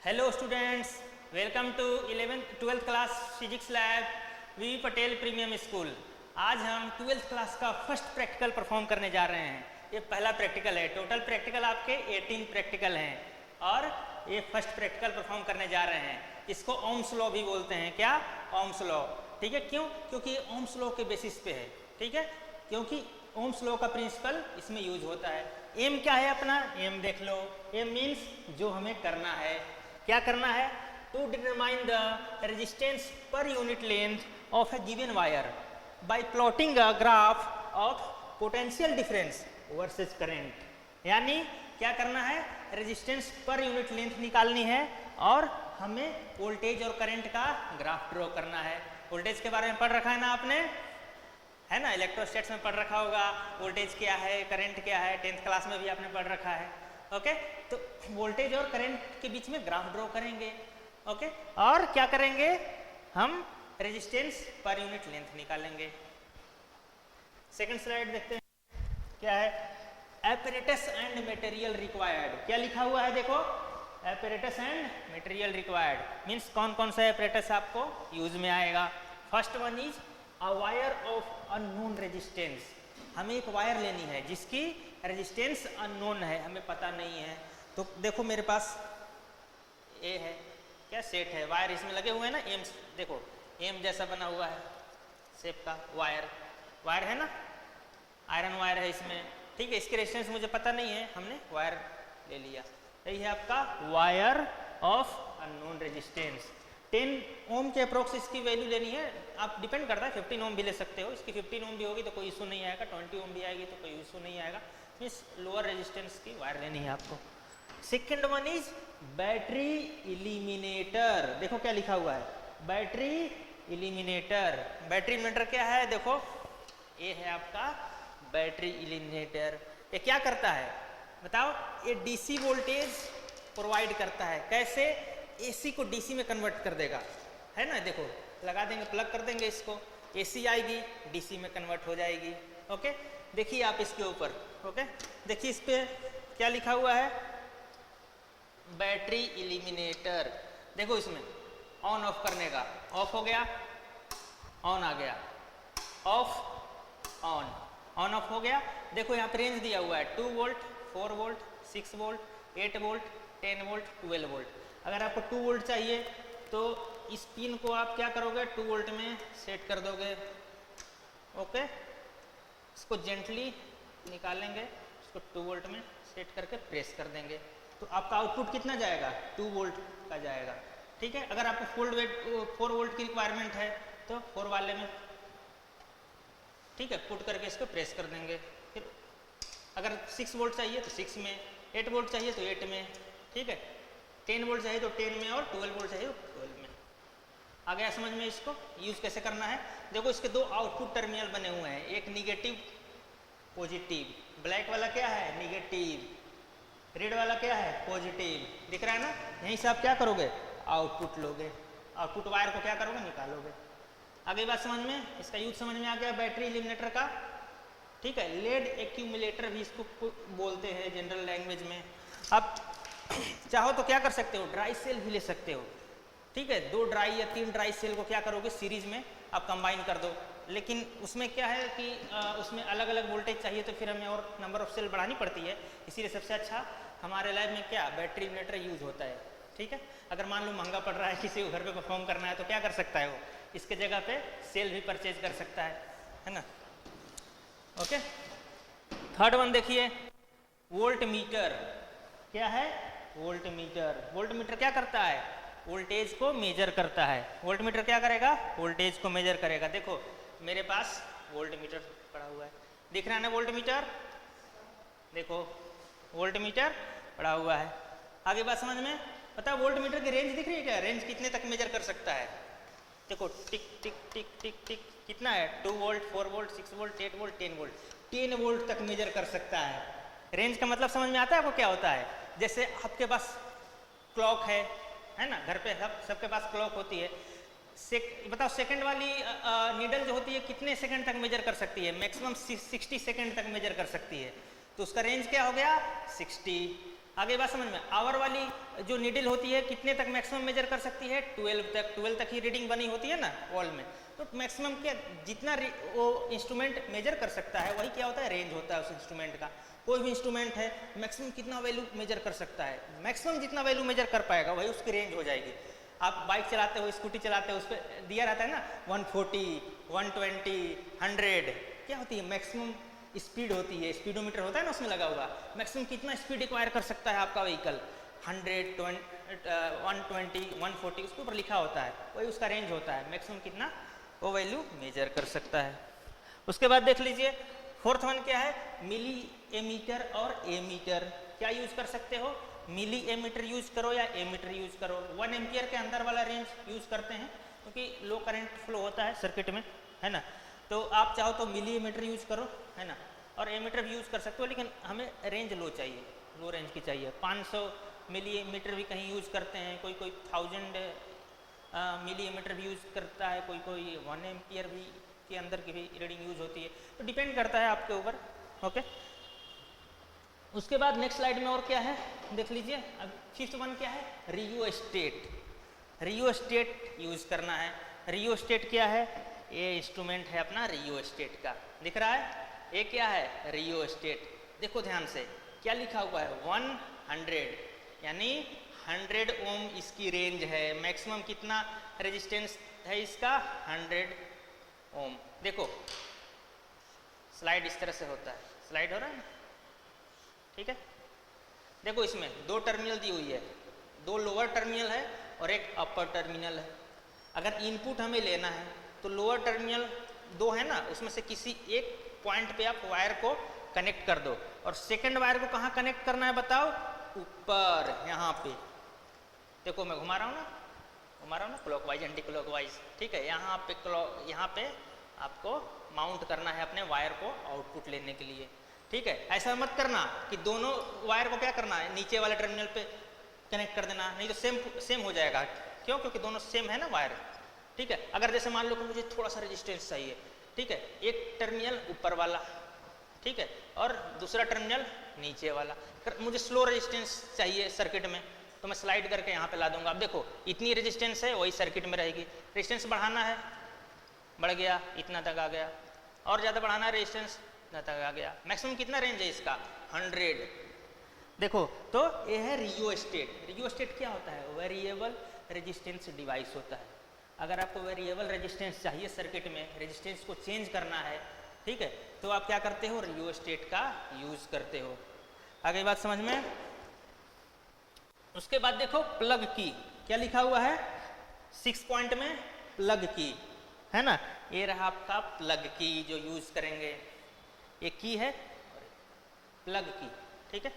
Hello students, welcome to 12th class physics lab V Patel premium school. आज हम 12th class का first practical perform करने जा रहे हैं। ये पहला प्रैक्टिकल है। टोटल प्रैक्टिकल आपके 18 प्रैक्टिकल हैं और ये फर्स्ट प्रैक्टिकल परफॉर्म करने जा रहे हैं। इसको ओम्स लॉ भी बोलते हैं। क्या? Ohm's law. ठीक है, क्यों? क्योंकि ये ओम्स लॉ के बेसिस पे है। ठीक है, क्योंकि ओम्स लॉ का प्रिंसिपल इसमें यूज होता है। एम क्या है अपना? एम देख लो। एम मीन्स जो हमें करना है। क्या करना है? To determine the resistance per unit length of a given wire by plotting a graph of potential difference versus current. यानी क्या करना है? रेजिस्टेंस पर यूनिट लेंथ निकालनी है और हमें वोल्टेज और करंट का ग्राफ ड्रॉ करना है। वोल्टेज के बारे में पढ़ रखा है ना आपने, है ना? इलेक्ट्रोस्टैटिक्स में पढ़ रखा होगा वोल्टेज क्या है, करंट क्या है। 10th क्लास में भी आपने पढ़ रखा है। ओके, तो वोल्टेज और करंट के बीच में ग्राफ ड्रॉ करेंगे। ओके, और क्या करेंगे? हम रेजिस्टेंस पर यूनिट लेंथ निकालेंगे। सेकंड स्लाइड देखते हैं क्या है। Apparatus and material required. क्या लिखा हुआ है? देखो, apparatus and material required means कौन कौन सा एपरेटस आपको यूज में आएगा। First one is a wire of unknown resistance. हमें एक वायर लेनी है जिसकी रेजिस्टेंस अननोन है, हमें पता नहीं है। तो देखो मेरे पास ए है, क्या सेट है, वायर इसमें लगे हुए हैं ना। एम देखो, एम जैसा बना हुआ है शेप का वायर। वायर है ना, आयरन वायर है इसमें। ठीक है, इसकी रेजिस्टेंस मुझे पता नहीं है, हमने वायर ले लिया। यही है आपका वायर ऑफ अननोन रेजिस्टेंस। 10 ओम के अप्रोक्स इसकी वैल्यू लेनी है। आप डिपेंड करता है, 15 ओम भी ले सकते हो। इसकी 15 ओम भी होगी तो कोई इशू नहीं आएगा, 20 ओम भी आएगी तो कोई इशू नहीं आएगा। मीन्स लोअर रेजिस्टेंस की वायर लेनी है आपको। Second one is battery eliminator. देखो क्या लिखा हुआ है, बैटरी इलिमिनेटर। बैटरी इलिमिनेटर क्या है? देखो, ये है आपका बैटरी इलिमिनेटर। ये क्या करता है बताओ? ये डीसी वोल्टेज प्रोवाइड करता है। कैसे? एसी को डीसी में कन्वर्ट कर देगा, है ना। देखो, लगा देंगे, प्लग कर देंगे इसको, एसी आएगी, डीसी में कन्वर्ट हो जाएगी। ओके, देखिए आप इसके ऊपर। ओके, देखिए इस पे क्या लिखा हुआ है, बैटरी इलिमिनेटर। देखो इसमें ऑन ऑफ करने का, ऑफ हो गया, ऑन आ गया, ऑफ ऑन, ऑन ऑफ हो गया। देखो यहाँ पे रेंज दिया हुआ है 2 volt, 4 volt, 6 volt, 8 volt, 10 volt, 12 volt. अगर आपको 2 वोल्ट चाहिए तो इस पिन को आप क्या करोगे? 2 वोल्ट में सेट कर दोगे। ओके, इसको जेंटली निकालेंगे, इसको 2 वोल्ट में सेट करके प्रेस कर देंगे तो आपका आउटपुट कितना जाएगा? 2 वोल्ट का जाएगा। ठीक है, अगर आपको 4 वोल्ट की रिक्वायरमेंट है तो 4 वाले में, ठीक है, पुट करके इसको प्रेस कर देंगे। फिर अगर 6 वोल्ट चाहिए तो 6 में, 8 वोल्ट चाहिए तो 8 में, ठीक है, 10 वोल्ट चाहिए तो 10 में और 12 वोल्ट चाहिए तो 12 में। आ गया समझ में इसको यूज कैसे करना है? देखो, इसके 2 आउटपुट टर्मिनल बने हुए हैं, एक निगेटिव, पॉजिटिव। ब्लैक वाला क्या है? निगेटिव। रेड वाला क्या है? पॉजिटिव। दिख रहा है ना? यहीं से आप क्या करोगे? आउटपुट लोगे, आउटपुट वायर को क्या करोगे? निकालोगे। आगे बात समझ में, इसका यूज समझ में आ गया बैटरी इलिमिनेटर का। ठीक है, लेड एक्यूमुलेटर भी इसको बोलते हैं जनरल लैंग्वेज में। अब चाहो तो क्या कर सकते हो? ड्राई सेल भी ले सकते हो। ठीक है, 2 ड्राई या 3 ड्राई सेल को क्या करोगे? सीरीज में आप कंबाइन कर दो। लेकिन उसमें क्या है कि उसमें अलग अलग वोल्टेज चाहिए तो फिर हमें और नंबर ऑफ सेल बढ़ानी पड़ती है। इसीलिए सबसे अच्छा हमारे लैब में क्या, बैटरी इलिमिनेटर यूज होता है। ठीक है, अगर मान लो महंगा पड़ रहा है, किसी को घर पे परफॉर्म करना है तो क्या कर सकता है वो? इसके जगह पे सेल भी परचेज कर सकता है ना। ओके, थर्ड वन देखिए, वोल्ट मीटर। क्या है? Volt meter. वोल्ट मीटर क्या करता है? वोल्टेज को मेजर करता है। वोल्ट मीटर क्या करेगा? वोल्टेज को मेजर करेगा। देखो मेरे पास वोल्ट मीटर पड़ा हुआ है, दिख रहा है ना वोल्ट मीटर? देखो वोल्ट मीटर पड़ा हुआ है। आगे बात समझ में? पता है वोल्ट मीटर की रेंज दिख रही है क्या? रेंज कितने तक मेजर कर सकता है? देखो, टिक टिक टिक टिक टिक, कितना है? 2 volt, 4 volt, 6 volt, 8 volt, 10 volt, 10 volt तक मेजर कर सकता है। रेंज का मतलब समझ में आता है आपको क्या होता है? जैसे आपके पास क्लॉक है ना, घर पे सबके पास क्लॉक होती है। बताओ सेकंड वाली नीडल जो होती है कितने सेकंड तक मेजर कर सकती है? मैक्सिमम 60 सेकंड तक मेजर कर सकती है। तो उसका रेंज क्या हो गया? 60। आगे बात समझ में। आवर वाली जो नीडल होती है कितने तक मैक्सिमम मेजर कर सकती है? 12 तक ही रीडिंग बनी होती है ना वॉल में, तो मैक्सिमम क्या जितना वो इंस्ट्रूमेंट मेजर कर सकता है वही क्या होता है? रेंज होता है उस इंस्ट्रूमेंट का। कोई भी इंस्ट्रूमेंट है मैक्सिमम कितना वैल्यू मेजर कर सकता है, मैक्सिमम जितना वैल्यू मेजर कर पाएगा वही उसकी रेंज हो जाएगी। आप बाइक चलाते हो, स्कूटी चलाते हो, उस पर दिया रहता है ना 140, 120, 100, क्या होती है? मैक्सिमम स्पीड होती है, स्पीडोमीटर होता है ना उसमें लगा हुआ, मैक्सिमम कितना स्पीड एक्वायर कर सकता है आपका व्हीकल, 100, 120, 140 उसके ऊपर लिखा होता है, वही उसका रेंज होता है, मैक्सिमम कितना वो वैल्यू मेजर कर सकता है। उसके बाद देख लीजिए फोर्थ वन क्या है? मिली एमीटर और एमीटर। क्या यूज कर सकते हो? मिली एमीटर यूज करो या एमीटर यूज करो। 1 एम्पियर के अंदर वाला रेंज यूज करते हैं क्योंकि लो करंट फ्लो होता है सर्किट में, है ना, तो आप चाहो तो मिली एमीटर यूज करो, है ना, और एमीटर भी यूज कर सकते हो, लेकिन हमें रेंज लो चाहिए, लो रेंज की चाहिए। 500 मिली एमीटर भी कहीं यूज करते हैं, कोई 1000 मिली एमीटर भी यूज करता है, कोई 1 एम्पियर भी के अंदर की भी रीडिंग यूज होती है, तो डिपेंड करता है आपके ऊपर। ओके, उसके बाद नेक्स्ट स्लाइड में और क्या है देख लीजिए। अब फिफ्थ वन क्या है? रियोस्टेट। रियोस्टेट यूज करना है। रियोस्टेट क्या है? ये इंस्ट्रूमेंट है अपना रियोस्टेट का, दिख रहा है? ये क्या है? रियोस्टेट। देखो ध्यान से क्या लिखा हुआ है? 100, यानी 100 ओम इसकी रेंज है। मैक्सिमम कितना रेजिस्टेंस है इसका? 100 ओम। देखो स्लाइड इस तरह से होता है, स्लाइड हो रहा है ना, ठीक है। देखो इसमें 2 टर्मिनल दी हुई है, 2 लोअर टर्मिनल है और एक अपर टर्मिनल है। अगर इनपुट हमें लेना है तो लोअर टर्मिनल 2 है ना, उसमें से किसी एक पॉइंट पे आप वायर को कनेक्ट कर दो, और सेकंड वायर को कहाँ कनेक्ट करना है बताओ? ऊपर, यहाँ पे। देखो मैं घुमा रहा हूँ ना क्लॉकवाइज एंटी क्लॉकवाइज, ठीक है। यहाँ पे आपको माउंट करना है अपने वायर को आउटपुट लेने के लिए, ठीक है। ऐसा मत करना कि दोनों वायर को क्या करना है नीचे वाले टर्मिनल पे कनेक्ट कर देना, नहीं तो सेम हो जाएगा। क्यों? क्योंकि दोनों सेम है ना वायर, ठीक है। अगर जैसे मान लो कि मुझे थोड़ा सा रेजिस्टेंस चाहिए, ठीक है, एक टर्मिनल ऊपर वाला, ठीक है, और दूसरा टर्मिनल नीचे वाला, मुझे स्लो रेजिस्टेंस चाहिए सर्किट में, तो मैं स्लाइड करके यहाँ पे ला दूंगा। अब देखो इतनी रेजिस्टेंस है वही सर्किट में रहेगी। रेजिस्टेंस बढ़ाना है, बढ़ गया, इतना तक आ गया, और ज़्यादा बढ़ाना है रेजिस्टेंस, इतना तक आ गया। मैक्सिमम कितना रेंज है इसका? 100। देखो तो ये है रियोस्टेट। रियोस्टेट क्या होता है? वेरिएबल रेजिस्टेंस डिवाइस होता है। अगर आपको वेरिएबल रेजिस्टेंस चाहिए सर्किट में, रेजिस्टेंस को चेंज करना है, ठीक है, तो आप क्या करते हो? रियोस्टेट का यूज करते हो। आगे बात समझ में? उसके बाद देखो प्लग की, क्या लिखा हुआ है 6 पॉइंट में? प्लग की, है ना, ये रहा आपका प्लग की जो यूज करेंगे। ये की है प्लग की, ठीक है।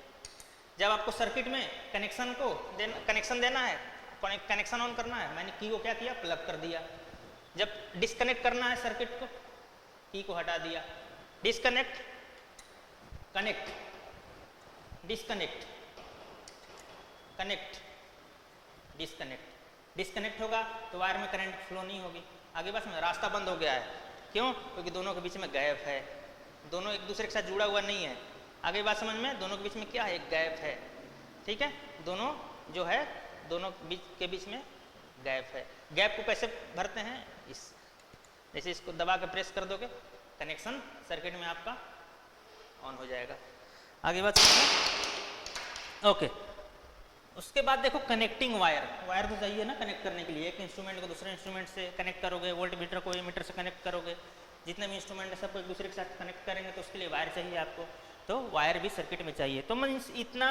जब आपको सर्किट में कनेक्शन देना है, कनेक्शन ऑन करना है, मैंने की को क्या किया? प्लग कर दिया। जब डिस्कनेक्ट करना है सर्किट को, की को हटा दिया। Disconnect, connect, disconnect, connect, disconnect. Disconnect होगा तो वायर में करंट फ्लो नहीं होगी। आगे बस में रास्ता बंद हो गया है, क्यों? क्योंकि दोनों के बीच में गैप है, दोनों एक दूसरे के साथ जुड़ा हुआ नहीं है। आगे बात समझ में? दोनों के बीच में क्या है? एक गैप है, ठीक है। दोनों जो है दोनों के बीच में गैप है। गैप को कैसे भरते हैं? जैसे इसको दबा के प्रेस कर दोगे, कनेक्शन सर्किट में आपका ऑन हो जाएगा। आगे बात समझ में? ओके। उसके बाद देखो कनेक्टिंग वायर तो चाहिए ना कनेक्ट करने के लिए। एक इंस्ट्रूमेंट को दूसरे इंस्ट्रूमेंट से कनेक्ट करोगे, वोल्ट मीटर को एमीटर से कनेक्ट करोगे, जितने भी इंस्ट्रूमेंट है सबको एक दूसरे के साथ कनेक्ट करेंगे, तो उसके लिए वायर चाहिए आपको, तो वायर भी सर्किट में चाहिए। तो मीन्स इतना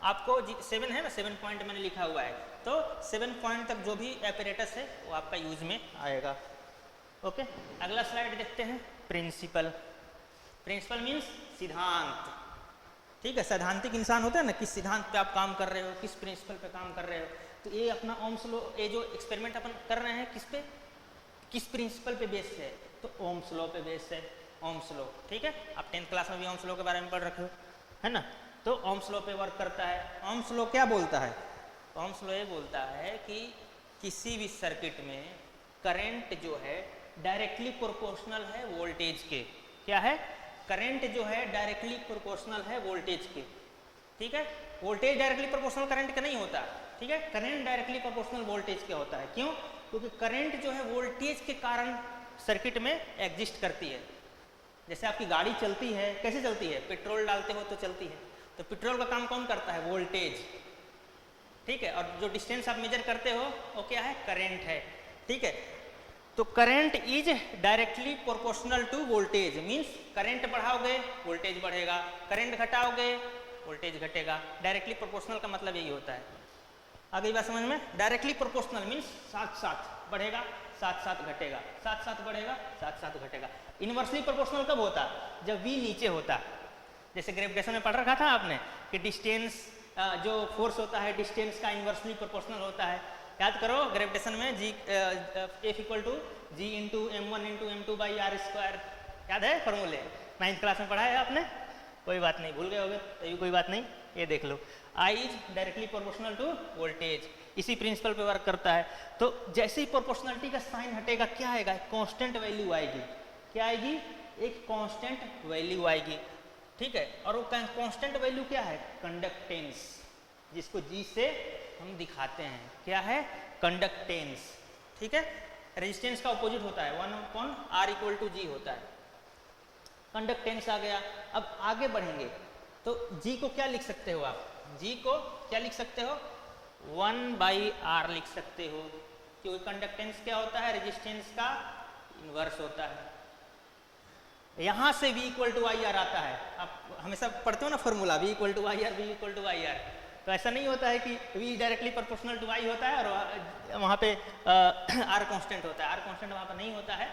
आपको 7 है ना, 7 पॉइंट मैंने लिखा हुआ है, तो 7 पॉइंट तक जो भी एपरेटस है वो आपका यूज में आएगा। ओके, अगला स्लाइड देखते हैं। प्रिंसिपल। प्रिंसिपल मीन्स सिद्धांत, ठीक है। सैद्धांतिक इंसान होता है ना, किस सिद्धांत पे आप काम कर रहे हो, किस प्रिंसिपल पे काम कर रहे हो। तो ये अपना ओम्स लॉ, ये जो एक्सपेरिमेंट अपन कर रहे हैं किस पे, किस प्रिंसिपल पे बेस्ड है? तो ओम्स लॉ पे बेस्ड है। ओम्स लॉ, ठीक है। आप 10th क्लास में भी ओम्स लॉ के बारे में पढ़ रखे हो, है ना। तो ओम्स लॉ पे वर्क करता है। ओम्स लॉ क्या बोलता है? ओम्स लॉ ये बोलता है कि किसी भी सर्किट में करंट जो है डायरेक्टली प्रोपोर्शनल है वोल्टेज के। क्या है? करंट जो है डायरेक्टली प्रोपोर्शनल है वोल्टेज के, ठीक है। वोल्टेज डायरेक्टली प्रोपोर्शनल करंट का नहीं होता, ठीक है। करंट डायरेक्टली प्रोपोर्शनल वोल्टेज का होता है। क्यों? क्योंकि करंट जो है वोल्टेज के कारण सर्किट में एग्जिस्ट करती है। जैसे आपकी गाड़ी चलती है, कैसे चलती है? पेट्रोल डालते हो तो चलती है। तो पेट्रोल का काम कौन करता है? वोल्टेज, ठीक है। और जो डिस्टेंस आप मेजर करते हो वो क्या है? करंट है, ठीक है। तो current is directly proportional to voltage, means current बढ़ाओगे वोल्टेज बढ़ेगा, करंट घटाओगे वोल्टेज घटेगा। डायरेक्टली प्रोपोर्शनल का मतलब यही होता है। आ गई बात समझ में? डायरेक्टली प्रोपोर्शनल मीन्स साथ साथ बढ़ेगा, साथ साथ घटेगा, साथ साथ बढ़ेगा, साथ साथ घटेगा। इनवर्सली प्रोपोर्शनल कब होता? जब v नीचे होता। जैसे ग्रेविटेशन में पढ़ रखा था आपने कि डिस्टेंस जो फोर्स होता है डिस्टेंस का इनवर्सली प्रोपोर्शनल होता है। याद करो ग्रेविटेशन में G F equal to G into m1 into m2 by r square, याद है फॉर्मूले? 9th क्लास में पढ़ा है आपने? कोई बात नहीं, भूल गए होगे तो ये कोई बात नहीं, ये देख लो। I is directly proportional to voltage, इसी प्रिंसिपल पे वर्क करता है। तो जैसे ही प्रोपोर्शनलिटी का साइन हटेगा क्या आएगा? कांस्टेंट वैल्यू आएगी। क्या आएगी? एक कांस्टेंट वैल्यू आएगी, ठीक है। और वो कांस्टेंट वैल्यू क्या है? कंडक्टेंस, जिसको G से हम दिखाते हैं। क्या है? कंडक्टेंस, ठीक है। रेजिस्टेंस का अपोजिट होता है 1/R इक्वल टू G होता है। कंडक्टेंस आ गया। अब आगे बढ़ेंगे तो G को क्या लिख सकते हो आप? G को क्या लिख सकते हो? 1/R लिख सकते हो, क्योंकि कंडक्टेंस क्या होता है? रेजिस्टेंस का इन्वर्स होता है। यहां से V equal to I R आता है। आप हमेशा पढ़ते हो ना formula V equal to I R, V equal to I R. तो ऐसा नहीं होता है कि V directly proportional to I होता है और वहाँ पे R कांस्टेंट होता है। R कांस्टेंट वहाँ पर नहीं होता है।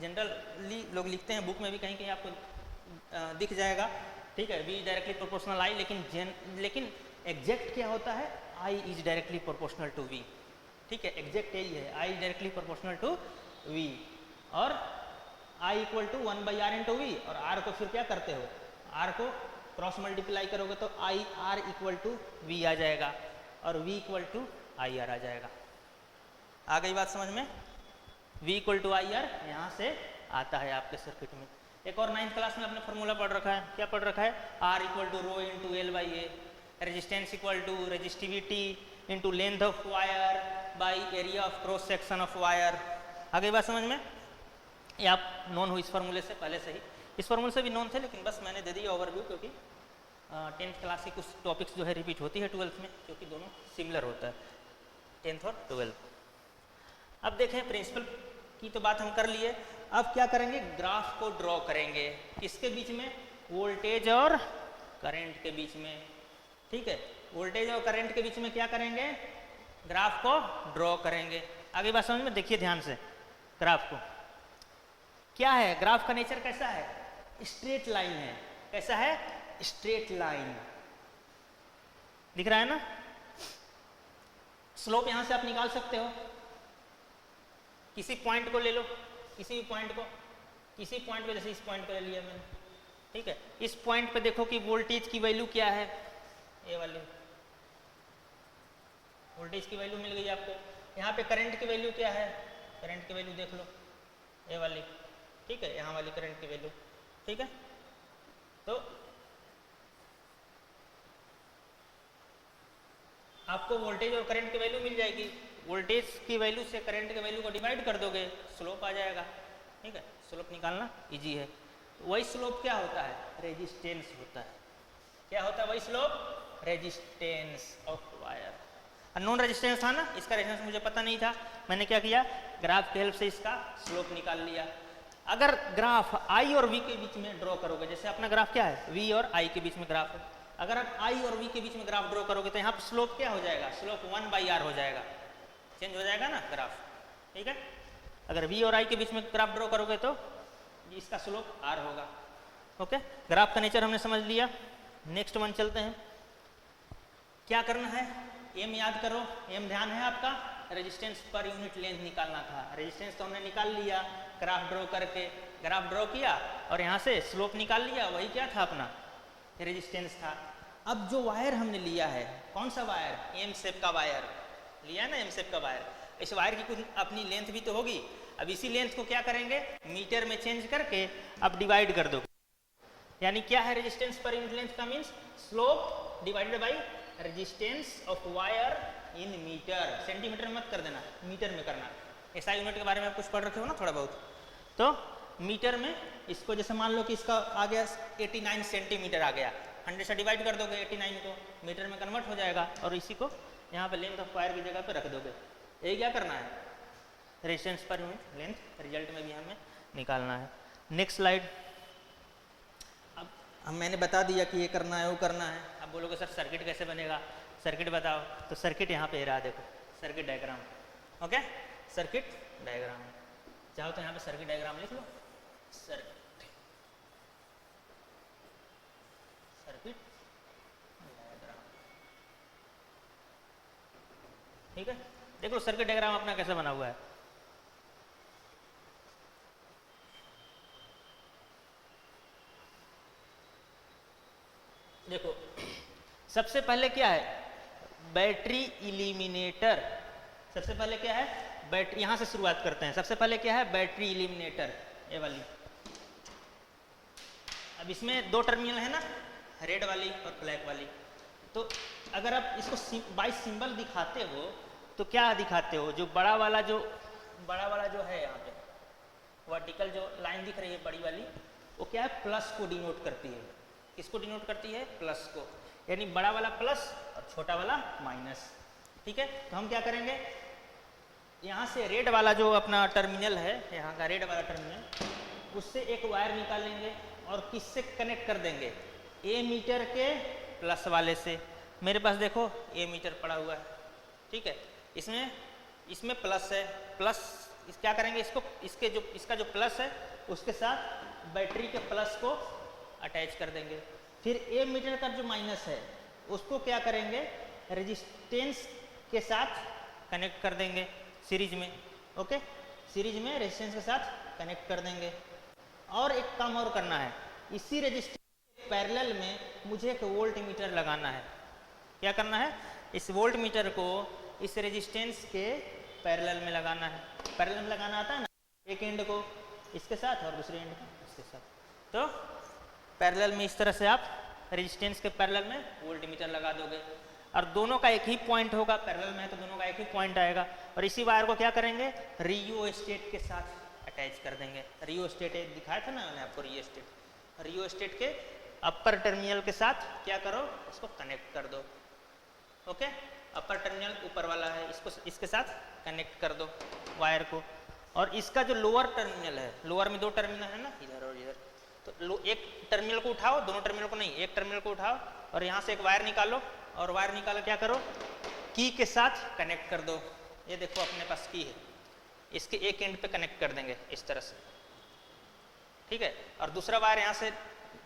जनरली लोग लिखते हैं, बुक में भी कहीं कहीं आपको दिख जाएगा, ठीक है। V डायरेक्टली प्रोपोर्शनल I, लेकिन एग्जैक्ट क्या होता है? I is directly proportional to V, ठीक है। एग्जैक्ट यही है, I directly proportional to V। और I equal to 1/R into V, और R को फिर क्या करते हो? R को क्रॉस मल्टीप्लाई करोगे तो IR इक्वल टू V आ जाएगा और V इक्वल टू IR आ जाएगा। आ गई बात समझ में? V इक्वल टू IR यहाँ से आता है आपके सर्किट में। एक और 9th क्लास में आपने फॉर्मूला पढ़ रखा है। क्या पढ़ रखा है? R equal to rho into L by A, resistance equal to resistivity into length of wire by area of cross section of wire. आ गई बात समझ में? ये आप नॉन हो इस फार्मूले से पहले से ही, इस फार्मूले से भी नॉन थे, लेकिन बस मैंने दे दिया ओवरव्यू, क्योंकि 10th क्लास की कुछ टॉपिक्स जो है रिपीट होती है 12th में, क्योंकि दोनों सिमिलर होता है 10th और 12th। अब देखें प्रिंसिपल की तो बात हम कर लिए। अब क्या करेंगे? ग्राफ को ड्रॉ करेंगे। किसके बीच में? वोल्टेज और करंट के बीच में, ठीक है। वोल्टेज और करंट के बीच में क्या करेंगे? ग्राफ को ड्रॉ करेंगे। आगे बात समझ में? देखिए ध्यान से ग्राफ को। क्या है ग्राफ का नेचर? कैसा है? स्ट्रेट लाइन है। कैसा है? Straight line. दिख रहा है ना? स्लोप यहां से आप निकाल सकते हो। किसी पॉइंट को ले लो, किसी भी पॉइंट को, किसी पॉइंट पे, जैसे इस पॉइंट पे ले लिया मैंने, ठीक है। इस पॉइंट पे देखो कि वोल्टेज की वैल्यू क्या है? ये वाली वोल्टेज की वैल्यू मिल गई आपको। यहाँ पे करंट की वैल्यू क्या है? करंट की वैल्यू देख लो, ये वाली, ठीक है। यहाँ वाली करंट की वैल्यू, ठीक है। तो आपको वोल्टेज और करंट की वैल्यू मिल जाएगी। वोल्टेज की वैल्यू से करंट की वैल्यू को डिवाइड कर दोगे, स्लोप आ जाएगा, ठीक है। स्लोप निकालना इजी है। वही स्लोप क्या होता है? रेजिस्टेंस होता है। क्या होता है वही slope? Resistance of wire. Non resistance था ना, इसका रेजिस्टेंस मुझे पता नहीं था, मैंने क्या किया? ग्राफ की हेल्प से इसका स्लोप निकाल लिया। अगर ग्राफ I और V के बीच में ड्रॉ करोगे, जैसे अपना ग्राफ क्या है? V और I के बीच में ग्राफ है। अगर आप I और V के बीच में ग्राफ ड्रॉ करोगे तो यहाँ पर स्लोप क्या हो जाएगा? स्लोप 1/R हो जाएगा। चेंज हो जाएगा ना ग्राफ, ठीक है। अगर V और I के बीच में ग्राफ ड्रॉ करोगे तो इसका स्लोप R होगा, ओके। ग्राफ का नेचर हमने समझ लिया। नेक्स्ट वन चलते हैं। क्या करना है? एम याद करो। एम ध्यान है आपका? रेजिस्टेंस पर यूनिट लेंथ निकालना था। रेजिस्टेंस तो हमने निकाल लिया ग्राफ ड्रॉ करके, ग्राफ ड्रॉ किया और यहाँ से स्लोप निकाल लिया। वही क्या था? अपना रेजिस्टेंस था। अब जो वायर हमने लिया है, कौन सा वायर? एम शेप का वायर लिया ना, एम शेप का वायर। इस वायर की कुछ अपनी लेंथ भी तो होगी। अब इसी लेंथ को क्या करेंगे? मीटर में चेंज करके अब डिवाइड कर दो। यानी क्या है रेजिस्टेंस पर यूनिट लेंथ का means? Slope divided by resistance of wire in metre. Centimetre में मत कर देना, मीटर में करना। एसआई यूनिट के बारे में आप कुछ पढ़ रखे हो ना थोड़ा बहुत, तो मीटर में इसको जैसे मान लो कि इसका आ गया 89 सेंटीमीटर आ गया, 100 से डिवाइड कर दोगे 89 को, मीटर में कन्वर्ट हो जाएगा और इसी को यहाँ पे लेंथ ऑफ वायर की जगह पे रख दोगे। यही क्या करना है, resistance per unit length result में भी हमें निकालना है। Next slide. अब मैंने बता दिया कि ये करना है वो करना है। अब बोलोगे सर सर्किट कैसे बनेगा, सर्किट बताओ। तो सर्किट यहाँ पे रहा, देखो circuit diagram. Okay, circuit diagram चाहो तो यहाँ पे सर्किट डायग्राम लिख लो, सर्किट डायग्राम। ठीक है, देख लो सर्किट डायग्राम अपना कैसे बना हुआ है। देखो सबसे पहले क्या है, बैटरी इलिमिनेटर। सबसे पहले क्या है, बैटरी, यहां से शुरुआत करते हैं। सबसे पहले क्या है, बैटरी इलिमिनेटर, ये वाली। अब इसमें दो टर्मिनल है ना, रेड वाली और ब्लैक वाली। तो अगर आप इसको बाय सिंबल दिखाते हो तो क्या दिखाते हो, जो बड़ा वाला जो है यहाँ पे वर्टिकल जो लाइन दिख रही है बड़ी वाली, वो क्या है, प्लस को डिनोट करती है। किसको डिनोट करती है, प्लस को, यानी बड़ा वाला प्लस और छोटा वाला माइनस। ठीक है, तो हम क्या करेंगे, यहाँ से रेड वाला जो अपना टर्मिनल है, यहाँ का रेड वाला टर्मिनल, उससे एक वायर निकालेंगे और किससे कनेक्ट कर देंगे, ए मीटर के प्लस वाले से। मेरे पास देखो ए मीटर पड़ा हुआ है, ठीक है, इसमें प्लस है, प्लस क्या करेंगे, इसका जो प्लस है उसके साथ बैटरी के प्लस को अटैच कर देंगे। फिर ए मीटर का जो माइनस है उसको क्या करेंगे, रेजिस्टेंस के साथ कनेक्ट कर देंगे सीरीज में। ओके, सीरीज में रेजिस्टेंस के साथ कनेक्ट कर देंगे। और एक काम और करना है, इसी रेजिस्टेंस के पैरेलल में मुझे एक वोल्ट मीटर लगाना है। क्या करना है, इस वोल्ट मीटर को इस रेजिस्टेंस के पैरेलल में लगाना है। पैरेलल में लगाना आता है ना, एक एंड को इसके साथ और दूसरे एंड को इसके साथ। तो पैरेलल में इस तरह से आप रेजिस्टेंस के पैरेलल में वोल्ट मीटर लगा दोगे और दोनों का एक ही पॉइंट होगा, पैरेलल में है तो दोनों का एक ही पॉइंट आएगा। और इसी वायर को क्या करेंगे, रियोस्टेट के साथ अटैच कर देंगे। रियोस्टेट दिखाया था ना मैंने आपको, रियोस्टेट के अपर टर्मिनल के साथ क्या करो, इसको कनेक्ट कर दो। ओके, अपर टर्मिनल ऊपर वाला है, इसको इसके साथ कनेक्ट कर दो वायर को। और इसका जो लोअर टर्मिनल है, लोअर में दो टर्मिनल है ना, इधर और इधर, तो एक टर्मिनल को उठाओ, दोनों टर्मिनल को नहीं, एक टर्मिनल को उठाओ और यहाँ से एक वायर निकालो और वायर निकालो क्या करो, की के साथ कनेक्ट कर दो। ये देखो अपने पास की है, इसके एक एंड पे कनेक्ट कर देंगे इस तरह से, ठीक है। और दूसरा वायर यहाँ से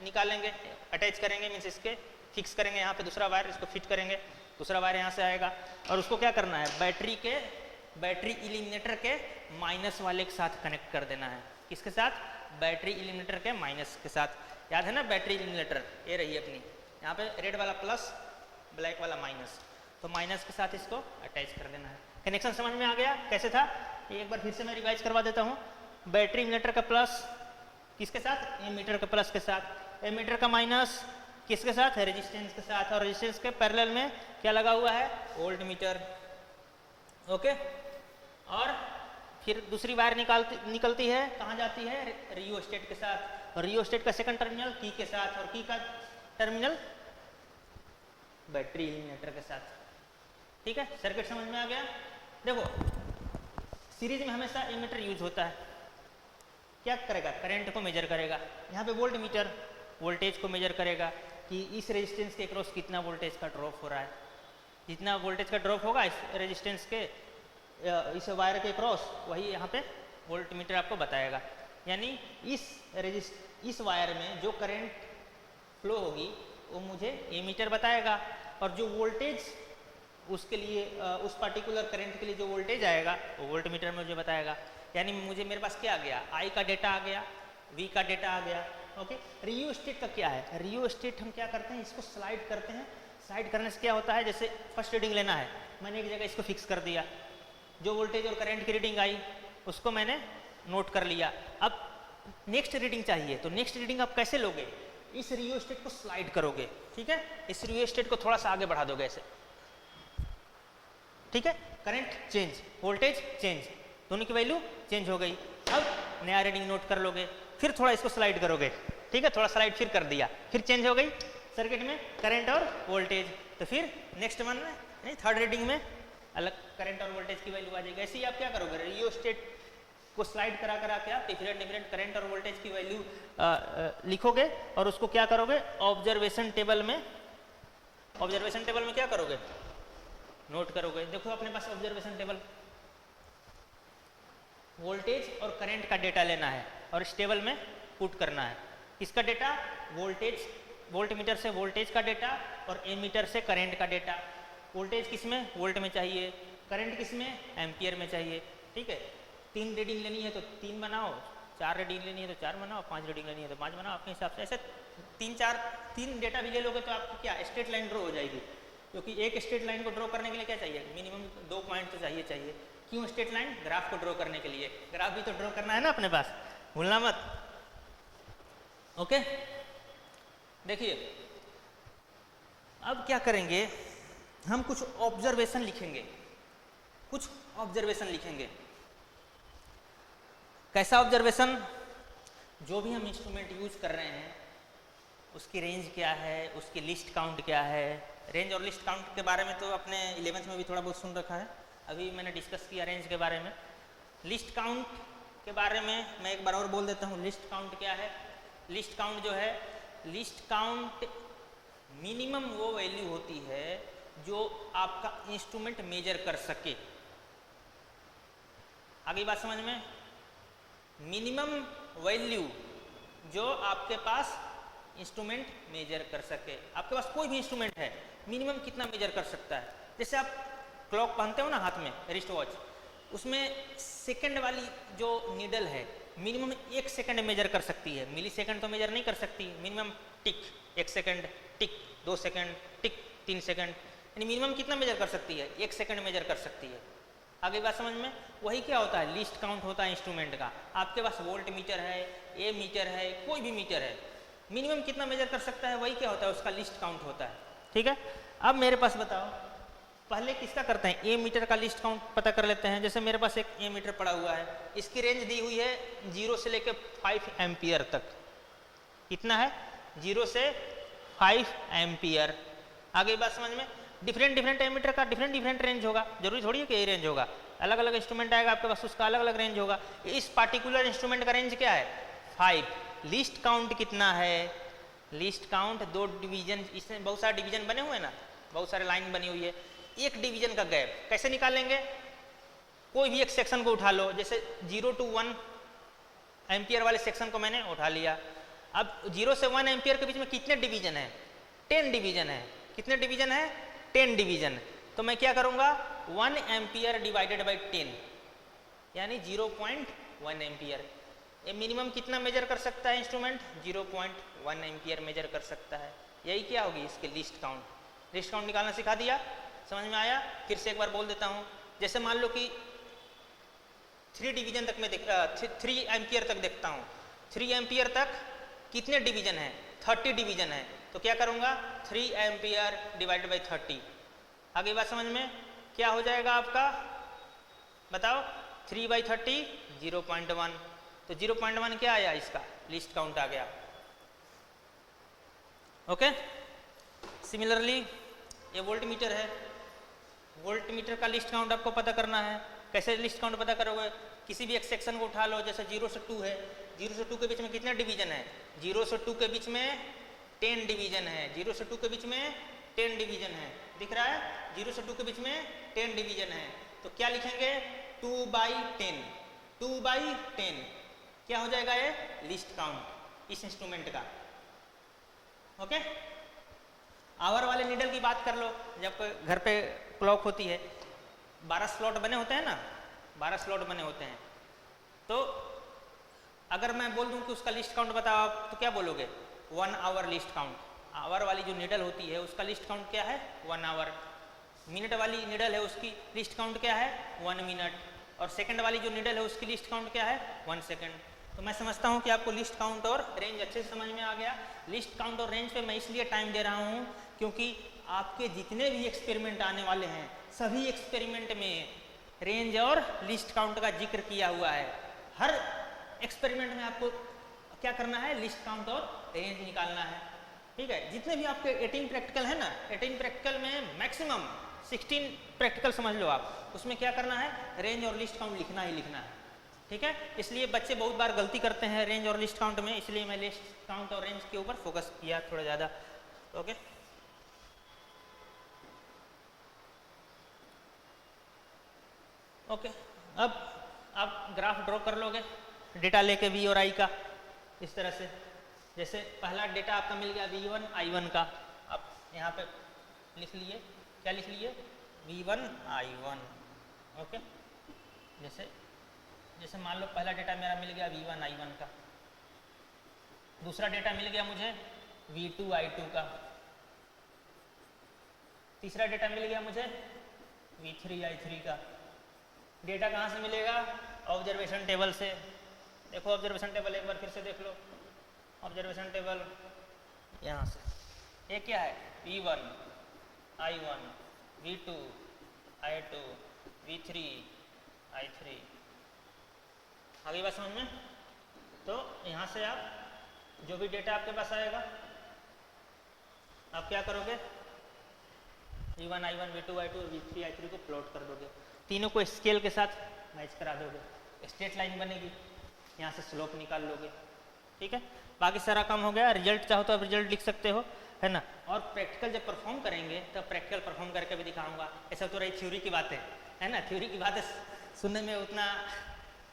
निकालेंगे, अटैच करेंगे, मीन्स इसके फिक्स करेंगे यहाँ पे दूसरा वायर, इसको फिट करेंगे, दूसरा वायर यहाँ से आएगा। और उसको क्या करना है, बैटरी इलिमिनेटर के माइनस वाले के साथ कनेक्ट कर देना है। किसके साथ, बैटरी इलिमिनेटर के माइनस के साथ। याद है ना बैटरी इलिमिनेटर, ये रही अपनी, यहाँ पे रेड वाला प्लस, ब्लैक वाला माइनस, तो माइनस के साथ इसको अटैच कर देना है। कनेक्शन समझ में आ गया कैसे था, एक बार फिर से मैं रिवाइज करवा देता हूँ। बैटरी इलिमिनेटर का प्लस किसके साथ, एमीटर के प्लस के साथ, एमीटर का माइनस किसके साथ है, रेजिस्टेंस के साथ, और रेजिस्टेंस के पैरेलल में क्या लगा हुआ है, वोल्ट मीटर। ओके, और फिर दूसरी वायर निकलती है, कहाँ जाती है, रियोस्टेट के साथ, और रियोस्टेट का सेकंड टर्मिनल की के साथ, और की का टर्मिनल बैटरी इलिमिनेटर के साथ। ठीक है, सर्किट समझ में आ गया। देखो सीरीज में हमेशा एमीटर यूज होता है, क्या करेगा, करंट को मेजर करेगा। यहाँ पे वोल्ट मीटर वोल्टेज को मेजर करेगा कि इस रेजिस्टेंस के क्रॉस कितना वोल्टेज का ड्रॉप हो रहा है। जितना वोल्टेज का ड्रॉप होगा इस रेजिस्टेंस के, इस वायर के क्रॉस, वही यहाँ पे वोल्ट मीटर आपको बताएगा। यानी इस वायर में जो करंट फ्लो होगी वो मुझे एमीटर बताएगा, और जो वोल्टेज उसके लिए, उस पर्टिकुलर करंट के लिए जो वोल्टेज आएगा वो वोल्ट मीटर में मुझे बताएगा। यानी मेरे पास क्या आ गया, आई का डेटा आ गया, वी का डेटा आ गया। ओके, रियोस्टेट का क्या है, रियोस्टेट हम क्या करते हैं, इसको स्लाइड करते हैं। स्लाइड करने से क्या होता है, जैसे फर्स्ट रीडिंग लेना है, मैंने एक जगह इसको फिक्स कर दिया, जो वोल्टेज और करंट की रीडिंग आई उसको मैंने नोट कर लिया। अब नेक्स्ट रीडिंग चाहिए, तो नेक्स्ट रीडिंग आप कैसे लोगे, इस रियोस्टेट को स्लाइड करोगे, ठीक है, इस रियोस्टेट को थोड़ा सा आगे बढ़ा दोगे ऐसे, ठीक है, करंट चेंज, वोल्टेज चेंज, दोनों की वैल्यू चेंज हो गई। अब नया रीडिंग नोट कर लोगे, फिर थोड़ा इसको स्लाइड करोगे, ठीक है, थोड़ा स्लाइड फिर कर दिया, फिर चेंज हो गई सर्किट में करंट और वोल्टेज। तो फिर नेक्स्ट वन में नहीं, थर्ड रीडिंग में अलग करंट और वोल्टेज की वैल्यू आ जाएगी। ऐसे ही आप क्या करोगे, रियोस्टेट को स्लाइड करा करा के आप डिफरेंट करंट और वोल्टेज की वैल्यू लिखोगे और उसको क्या करोगे, ऑब्जर्वेशन टेबल में क्या करोगे, नोट करोगे। देखो अपने पास ऑब्जर्वेशन टेबल, वोल्टेज और करंट का डेटा लेना है और इस टेबल में पुट करना है। किसका डेटा, वोल्टेज, वोल्टमीटर से वोल्टेज का डेटा और एमीटर से करंट का डेटा। वोल्टेज किस में, वोल्ट में चाहिए, करंट किस में, एम्पियर में चाहिए, ठीक है। 3 रीडिंग लेनी है तो 3 बनाओ, 4 रीडिंग लेनी है तो 4 बनाओ, 5 रीडिंग लेनी है तो 5 बनाओ, अपने हिसाब से। ऐसे 3 डेटा भी ले लोगे तो आपको क्या स्ट्रेट लाइन ड्रॉ हो जाएगी, क्योंकि एक स्ट्रेट लाइन को ड्रॉ करने के लिए क्या चाहिए, मिनिमम 2 पॉइंट तो चाहिए। क्यों स्ट्रेट लाइन, ग्राफ को ड्रॉ करने के लिए, ग्राफ भी तो ड्रॉ करना है ना अपने पास, भूलना मत। ओके, देखिए अब क्या करेंगे, हम कुछ ऑब्जर्वेशन लिखेंगे। कैसा ऑब्जर्वेशन, जो भी हम इंस्ट्रूमेंट यूज कर रहे हैं उसकी रेंज क्या है, उसकी लिस्ट काउंट क्या है। रेंज और लिस्ट काउंट के बारे में तो अपने 11th में भी थोड़ा बहुत सुन रखा है, अभी मैंने डिस्कस किया रेंज के बारे में। लिस्ट काउंट के बारे में मैं एक बार और बोल देता हूँ, लिस्ट काउंट क्या है। लिस्ट काउंट जो है, लिस्ट काउंट मिनिमम वो वैल्यू होती है जो आपका इंस्ट्रूमेंट मेजर कर सके। आगे बात समझ में, मिनिमम वैल्यू जो आपके पास इंस्ट्रूमेंट मेजर कर सके। आपके पास कोई भी इंस्ट्रूमेंट है, मिनिमम कितना मेजर कर सकता है। जैसे आप क्लॉक पहनते हो ना हाथ में, रिस्ट वॉच, उसमें सेकंड वाली जो नीडल है मिनिमम 1 सेकंड मेजर कर सकती है, मिली सेकंड तो मेजर नहीं कर सकती। मिनिमम टिक 1 सेकंड, टिक 2 सेकंड, टिक 3 सेकंड, यानी मिनिमम कितना मेजर कर सकती है, 1 सेकंड मेजर कर सकती है। आगे बात समझ में, वही क्या होता है, लिस्ट काउंट होता है इंस्ट्रूमेंट का। आपके पास वोल्ट मीटर है, ए मीटर है, कोई भी मीटर है, मिनिमम कितना मेजर कर सकता है, वही क्या होता है, उसका लिस्ट काउंट होता है, ठीक है। अब मेरे पास बताओ, पहले किसका करते हैं, ए मीटर का लिस्ट काउंट पता कर लेते हैं। जैसे मेरे पास एक ए मीटर पड़ा हुआ है, इसकी रेंज दी हुई है 0 से लेकर 5 एम्पियर तक। कितना है, 0 से 5 एम्पियर। आगे बात समझ में, डिफरेंट एमीटर का डिफरेंट रेंज होगा, जरूरी थोड़ी है कि ये रेंज होगा, अलग अलग इंस्ट्रूमेंट आएगा आपके पास, उसका अलग अलग रेंज होगा। इस पार्टिकुलर इंस्ट्रूमेंट का रेंज क्या है, 5। लिस्ट काउंट कितना है, लिस्ट काउंट 2 डिवीजन, इसमें बहुत सारे डिवीजन बने हुए हैं ना, बहुत सारे लाइन बनी हुई है, एक डिवीजन का गैप कैसे निकालेंगे। कोई भी एक सेक्शन को उठा लो, जैसे 0 to 1 एम्पियर वाले सेक्शन को मैंने उठा लिया। अब 0 से 1 एम्पियर के बीच में कितने डिवीजन है, 10 डिवीजन है। कितने डिवीजन है, 10 डिवीजन। तो मैं क्या करूंगा, 1 एम्पियर डिवाइडेड बाई 10 यानी 0.1 एम्पियर। ये मिनिमम कितना मेजर कर सकता है इंस्ट्रूमेंट, 0.1 एम्पियर मेजर कर सकता है। यही क्या होगी, इसके लिस्ट काउंट। लिस्ट काउंट निकालना सिखा दिया, समझ में आया। फिर से एक बार बोल देता हूँ, जैसे मान लो कि 3 डिवीजन तक मैं 3 एम्पियर तक देखता हूँ, 3 एम्पियर तक कितने डिवीजन है, 30 डिवीजन है। तो क्या करूँगा, 3 एम्पियर डिवाइडेड बाई 30। आगे बात समझ में, क्या हो जाएगा आपका, बताओ, 3/30 0.1। तो 0.1 क्या आया, इसका लिस्ट काउंट आ गया। ओके, सिमिलरली ये वोल्ट मीटर है, वोल्ट मीटर का लिस्ट काउंट आपको पता करना है। कैसे लिस्ट काउंट पता करोगे, किसी भी एक सेक्शन को उठा लो, जैसे 0 से 2 है, 0 से 2 के बीच में कितने डिवीजन है, 0 से 2 के बीच में 10 डिवीजन है, 0 से 2 के बीच में 10 डिवीजन है, दिख रहा है, 0 से 2 के बीच में 10 डिवीजन है। तो क्या लिखेंगे, 2/10, 2/10 क्या हो जाएगा, ये लिस्ट काउंट इस इंस्ट्रूमेंट का। ओके, आवर वाले नीडल की बात कर लो, जब घर पे क्लॉक होती है, 12 स्लॉट बने होते हैं ना, 12 स्लॉट बने होते हैं। तो अगर मैं बोल दूं कि उसका लिस्ट काउंट बताओ आप, तो क्या बोलोगे, 1 आवर लिस्ट काउंट। आवर वाली जो नीडल होती है उसका लिस्ट काउंट क्या है, 1 आवर। मिनट वाली नीडल है उसकी लिस्ट काउंट क्या है, 1 मिनट। और सेकंड वाली जो नीडल है उसकी लिस्ट काउंट क्या है, 1 सेकंड। तो मैं समझता हूँ कि आपको लिस्ट काउंट और रेंज अच्छे से समझ में आ गया। लिस्ट काउंट और रेंज पे मैं इसलिए टाइम दे रहा हूँ क्योंकि आपके जितने भी एक्सपेरिमेंट आने वाले हैं सभी एक्सपेरिमेंट में रेंज और लिस्ट काउंट का जिक्र किया हुआ है। हर एक्सपेरिमेंट में आपको क्या करना है, लिस्ट काउंट और रेंज निकालना है। ठीक है, जितने भी आपके 18 प्रैक्टिकल है ना, 18 प्रैक्टिकल में मैक्सिमम 16 प्रैक्टिकल समझ लो आप, उसमें क्या करना है, रेंज और लिस्ट काउंट लिखना ही लिखना है। ठीक है, इसलिए बच्चे बहुत बार गलती करते हैं रेंज और लिस्ट काउंट में, इसलिए मैं लिस्ट काउंट और रेंज के ऊपर फोकस किया थोड़ा ज़्यादा। ओके, ओके, अब आप ग्राफ ड्रॉ कर लोगे डेटा लेके वी और आई का इस तरह से। जैसे पहला डेटा आपका मिल गया V1 I1 का, आप यहाँ पे लिख लिए, क्या लिख लिए, V1 I1। ओके, जैसे मान लो पहला डेटा मेरा मिल गया V1 I1 का, दूसरा डेटा मिल गया मुझे V2 I2 का, तीसरा डेटा मिल गया मुझे V3 I3 का। डेटा कहाँ से मिलेगा, ऑब्जर्वेशन टेबल से। देखो ऑब्जर्वेशन टेबल एक बार फिर से देख लो, ऑब्जर्वेशन टेबल यहाँ से, ये क्या है, V1 I1 V2 I2 V3 I3। आगे बात समझ में? तो यहाँ से आप जो भी डेटा आपके पास आएगा आप क्या करोगे, V1 I1 V2 I2 V3 I3 को प्लॉट कर दोगे, तीनों को स्केल के साथ मैच करा दोगे, स्ट्रेट लाइन बनेगी, यहाँ से स्लोप निकाल लोगे। ठीक है, बाकी सारा काम हो गया। रिजल्ट चाहो तो आप रिजल्ट लिख सकते हो, है ना। और प्रैक्टिकल जब परफॉर्म करेंगे तो प्रैक्टिकल परफॉर्म करके भी दिखाऊंगा। ऐसा तो रही थ्योरी की बातें, है ना, थ्योरी की बातें सुनने में उतना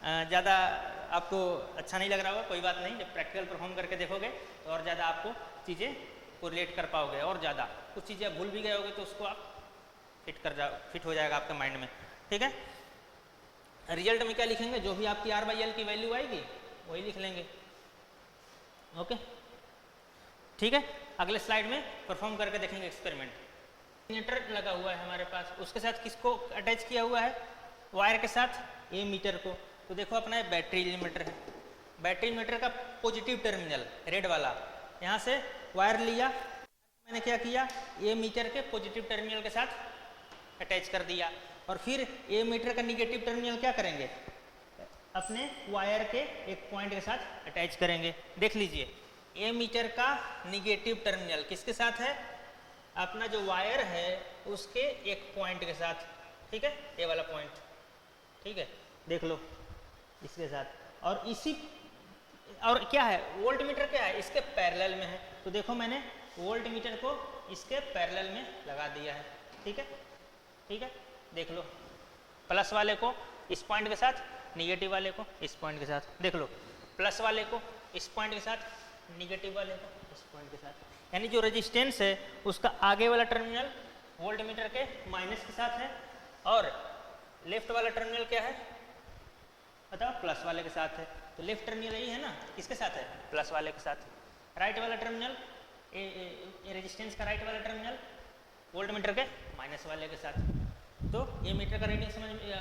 ज़्यादा आपको अच्छा नहीं लग रहा होगा, कोई बात नहीं, जब प्रैक्टिकल परफॉर्म करके देखोगे तो और ज़्यादा आपको चीज़ें को रिलेट कर पाओगे, और ज़्यादा कुछ चीज़ें भूल भी गए होगे तो उसको आप फिट हो जाएगा आपके माइंड में। ठीक है, रिजल्ट में क्या लिखेंगे, जो भी आपकी R/L की वैल्यू आएगी वही लिख लेंगे। ओके, ठीक है, अगले स्लाइड में परफॉर्म करके देखेंगे एक्सपेरिमेंट। मीटर लगा हुआ है हमारे पास, उसके साथ किसको अटैच किया हुआ है, वायर के साथ ए मीटर को। तो देखो अपना बैटरी मीटर है, बैटरी मीटर का पॉजिटिव टर्मिनल रेड वाला, यहाँ से वायर लिया, मैंने क्या किया, ए मीटर के पॉजिटिव टर्मिनल के साथ अटैच कर दिया, और फिर ए मीटर का निगेटिव टर्मिनल क्या करेंगे, अपने वायर के एक पॉइंट के साथ अटैच करेंगे। देख लीजिए, ए मीटर का निगेटिव टर्मिनल किसके साथ है, अपना जो वायर है उसके एक पॉइंट के साथ। ठीक है, ये वाला पॉइंट, ठीक है, देख लो इसके साथ, और और क्या है, वोल्ट मीटर क्या है, इसके पैरेलल में है। तो देखो मैंने वोल्ट मीटर को इसके पैरेलल में लगा दिया है। ठीक है, ठीक है, देख लो, प्लस वाले को इस पॉइंट के साथ, निगेटिव वाले को इस पॉइंट के साथ। देख लो, प्लस वाले को इस पॉइंट के साथ, निगेटिव वाले को इस पॉइंट के साथ। यानी जो रेजिस्टेंस है उसका आगे वाला टर्मिनल वोल्ट मीटर के माइनस के साथ है, और लेफ्ट वाला टर्मिनल क्या है बताओ, प्लस वाले के साथ है। तो लेफ्ट टर्मिनल यही है ना, किसके साथ है, प्लस वाले के साथ। राइट वाला टर्मिनल, ये रेजिस्टेंस का राइट वाला टर्मिनल वोल्ट मीटर के माइनस वाले के साथ। तो ये मीटर का रीडिंग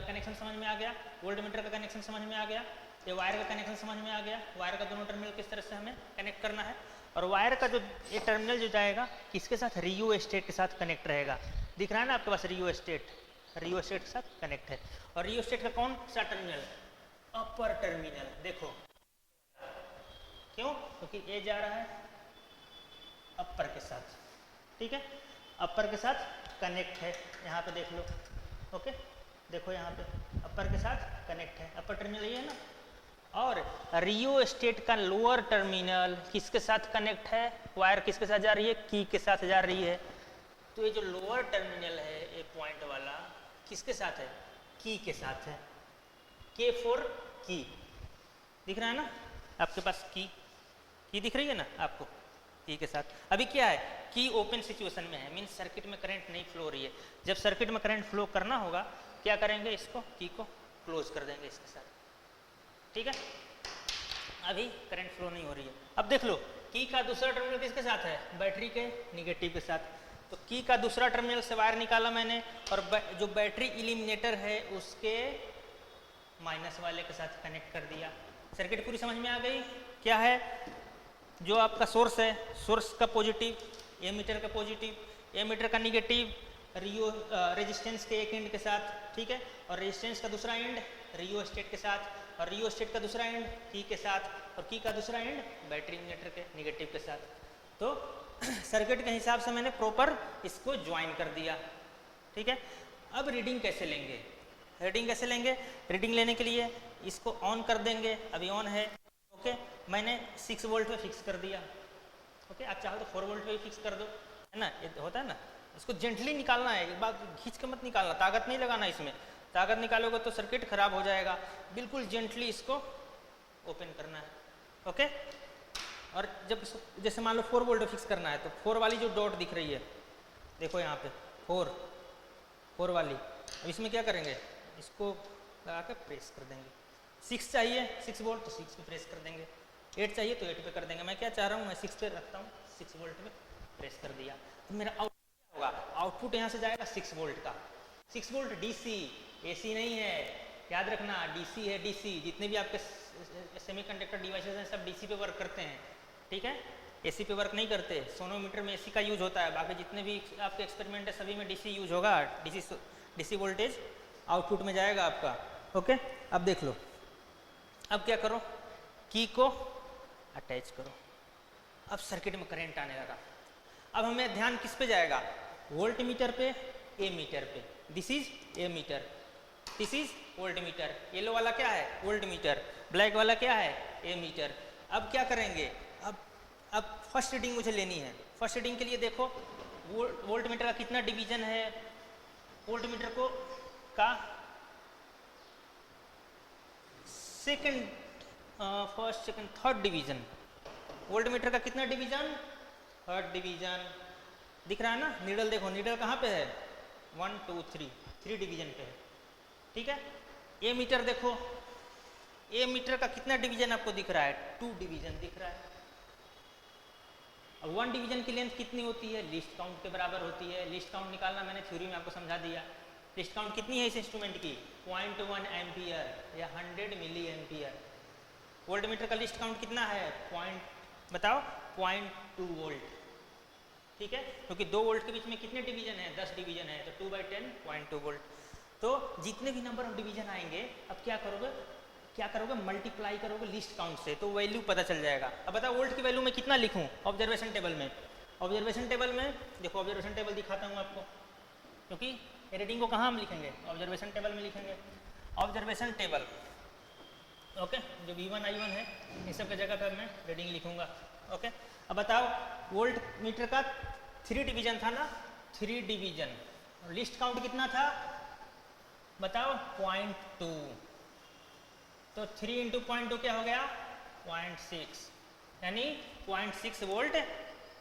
कनेक्शन समझ में आ गया, वोल्ट मीटर का कनेक्शन समझ में आ गया, ये वायर का कनेक्शन समझ में आ गया, वायर का दोनों टर्मिनल किस तरह से हमें कनेक्ट करना है। और वायर का जो ये टर्मिनल जो जाएगा किसके साथ, रियो स्टेट के साथ कनेक्ट रहेगा। दिख रहा है ना आपके पास, रियो स्टेट के साथ कनेक्ट है। और रियो स्टेट का कौन सा टर्मिनल, अपर टर्मिनल। देखो क्यों, क्योंकि ये जा रहा है अपर के साथ। ठीक है, अपर के साथ कनेक्ट है, यहाँ पे देख लो। ओके, देखो यहाँ पे अपर के साथ कनेक्ट है, अपर टर्मिनल ये है ना। और रियो स्टेट का लोअर टर्मिनल किसके साथ कनेक्ट है, वायर किसके साथ जा रही है, की के साथ जा रही है। तो ये जो लोअर टर्मिनल है ये पॉइंट वाला किसके साथ है, की के साथ है, के फॉर की। दिख रहा है ना आपके पास, की दिख रही है ना आपको, की के साथ। अभी क्या है, की ओपन सिचुएशन में है, मीन्स सर्किट में करंट नहीं फ्लो हो रही है। जब सर्किट में करंट फ्लो करना होगा क्या करेंगे, इसको की को क्लोज कर देंगे इसके साथ। ठीक है, अभी करंट फ्लो नहीं हो रही है। अब देख लो, की का दूसरा टर्मिनल किसके साथ है, बैटरी के निगेटिव के साथ। तो की का दूसरा टर्मिनल से वायर निकाला मैंने, और जो बैटरी इलिमिनेटर है उसके माइनस वाले के साथ कनेक्ट कर दिया। सर्किट पूरी समझ में आ गई? क्या है जो आपका सोर्स है, सोर्स का पॉजिटिव, एमीटर का पॉजिटिव, एमीटर का निगेटिव रियो रेजिस्टेंस के एक एंड के साथ, ठीक है, और रेजिस्टेंस का दूसरा एंड रियो स्टेट के साथ, और रियो स्टेट का दूसरा एंड की के साथ, और की का दूसरा एंड बैटरी इन्वर्टर के निगेटिव के साथ। तो सर्किट के हिसाब से मैंने प्रॉपर इसको ज्वाइन कर दिया, ठीक है। अब रीडिंग कैसे लेंगे? रीडिंग कैसे लेंगे? रीडिंग लेने के लिए इसको ऑन कर देंगे, अभी ऑन है, ओके। मैंने 6 वोल्ट पे फिक्स कर दिया, ओके। आप चाहो तो 4 वोल्ट पे भी फिक्स कर दो, है ना, ये होता है ना। इसको जेंटली निकालना है, एक बार खींच के मत निकालना, ताकत नहीं लगाना इसमें, ताकत निकालोगे तो सर्किट खराब हो जाएगा। बिल्कुल जेंटली इसको ओपन करना है, ओके। और जब जैसे मान लो 4 वोल्ट पे फिक्स करना है तो 4 वाली जो डॉट दिख रही है, देखो यहाँ पे 4 वाली, अब इसमें क्या करेंगे, इसको लगा कर प्रेस कर देंगे। 6 चाहिए 6 वोल्ट तो 6 पे प्रेस कर देंगे, 8 चाहिए तो 8 पे कर देंगे। मैं क्या चाह रहा हूँ, मैं 6 पे रखता हूँ, 6 वोल्ट पे प्रेस कर दिया, तो मेरा आउटपुट क्या होगा? आउटपुट यहाँ से जाएगा 6 वोल्ट का। 6 वोल्ट डीसी, एसी नहीं है, याद रखना, डीसी है, डीसी। जितने भी आपके सेमीकंडक्टर डिवाइसेस हैं सब डीसी पे वर्क करते हैं, ठीक है, एसी पे वर्क नहीं करते। सोनोमीटर में एसी का यूज होता है, बाकी जितने भी आपके एक्सपेरिमेंट है सभी में डीसी यूज होगा। डीसी वोल्टेज आउटपुट में जाएगा आपका, ओके। अब देख लो, अब क्या करो, की को अटैच करो। अब सर्किट में करंट आने लगा। अब हमें ध्यान किस पे जाएगा? वोल्ट मीटर पे, ए मीटर पे। This is ammeter, this is voltmeter. Yellow वाला क्या है? Voltmeter. ब्लैक वाला क्या है? Ammeter. अब क्या करेंगे, अब फर्स्ट रीडिंग मुझे लेनी है। फर्स्ट रीडिंग के लिए देखो वोल्ट मीटर का कितना डिवीजन है, वोल्ट मीटर को का second, first, second, third division. Volt meter का कितना डिवीजन? Third division. दिख रहा है ना, नीडल देखो, नीडल कहाँ पे है? 1 2 3 डिवीजन पे है, ठीक है। ए मीटर देखो, ए मीटर का कितना डिवीजन आपको दिख रहा है? 2 डिवीजन दिख रहा है। अब 1 डिवीजन की लेंथ कितनी होती है? लिस्ट काउंट के बराबर होती है। लिस्ट काउंट निकालना मैंने थ्योरी में आपको समझा दिया। लिस्ट काउंट कितनी है इस इंस्ट्रूमेंट की? 0.1 एम्पियर या 100 मिली एम्पियर। वोल्ट मीटर का लिस्ट काउंट कितना है? बताओ, 0.2 वोल्ट, ठीक है, क्योंकि 2 वोल्ट के बीच में कितने डिवीजन है? 10 डिवीजन है, तो 2/10 0.2 वोल्ट। तो जितने भी नंबर ऑफ डिवीजन आएंगे, अब क्या करोगे, मल्टीप्लाई करोगे लिस्ट काउंट से, तो वैल्यू पता चल जाएगा। अब बताओ वोल्ट की वैल्यू मैं कितना लिखूं ऑब्जर्वेशन टेबल में? ऑब्जर्वेशन टेबल में देखो, ऑब्जर्वेशन टेबल दिखाता हूँ आपको, क्योंकि रीडिंग को कहाँ हम लिखेंगे? ऑब्जर्वेशन टेबल में लिखेंगे। ऑब्जर्वेशन टेबल, ओके, जो V1 I1 है इन सब की जगह पर मैं रीडिंग लिखूंगा, ओके। अब बताओ वोल्ट मीटर का 3 डिवीजन था ना, 3 डिवीजन, और लिस्ट काउंट कितना था? बताओ, 0.2, तो 3 × 0.2 क्या हो गया? 0.6, यानी 0.6 वोल्ट